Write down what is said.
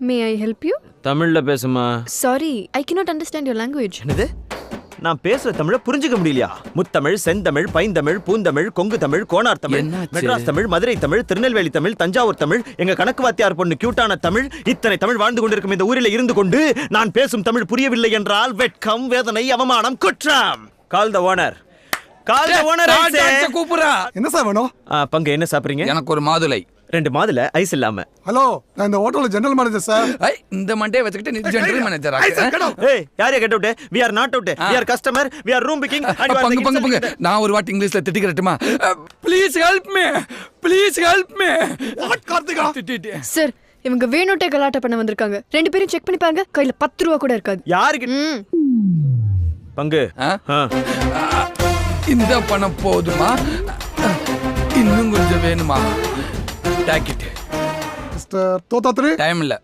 May I help you? தமிழ்ல பேசுமா. Sorry, I cannot understand your language. என்னது? நான் பேசுற தமிழ புரிஞ்சுக்க முடியலையா? முத்தமிழ், செந்தமிழ், பைந்தமிழ், பூந்தமிழ், கொங்கு தமிழ், கோனார் தமிழ், மெட்ராஸ் தமிழ், மதுரை தமிழ், திருநெல்வேலி தமிழ், தஞ்சாவூர் தமிழ், எங்க கணக்கு வாத்தியார் பொண்ணு கியூட்டான தமிழ், இத்தனை தமிழ் வாழ்ந்து கொண்டிருக்கும் இந்த ஊரில் இருந்து கொண்டு நான் பேசும் தமிழ் புரியவில்லை என்றால் வெட்கம், வேதனை, அவமானம், குற்றம். Call the owner. Call the owner. கூப்பிடுறா. என்ன சார் வேணும்? பங்கு என்ன சாப்பிடுறீங்க? எனக்கு ஒரு மாதுளை. 2 மாதுளை ஐஸ் இல்லாம. ஹலோ, நான் இந்த ஹோட்டல்ல ஜெனரல் மேனேஜர் சார். இந்த மண்டே வச்சுக்கிட்டு நீ ஜெனரல் மேனேஜர் ஏய், யாரே get out? we are not out. we are customer. we are room booking and you are பங்கு நான் ஒரு வாட்டி இங்கிலீஷ்ல திட்டிக்கிறட்டுமா? Please help me, please help me. What Karthika? Sir, இவங்க வேணுட்டே கலாட்டா பண்ண வந்திருக்காங்க. 2 பேரும் செக் பண்ணி பாருங்க, கையில 10 ரூபா கூட இருக்காது. யாருக்கு பங்கு? இந்த பணம் போதுமா? இன்னும் கொஞ்சம் வேணுமா? டாக்கெட் மிஸ்டர் தோத்தாத்ரி, டைம் இல்ல.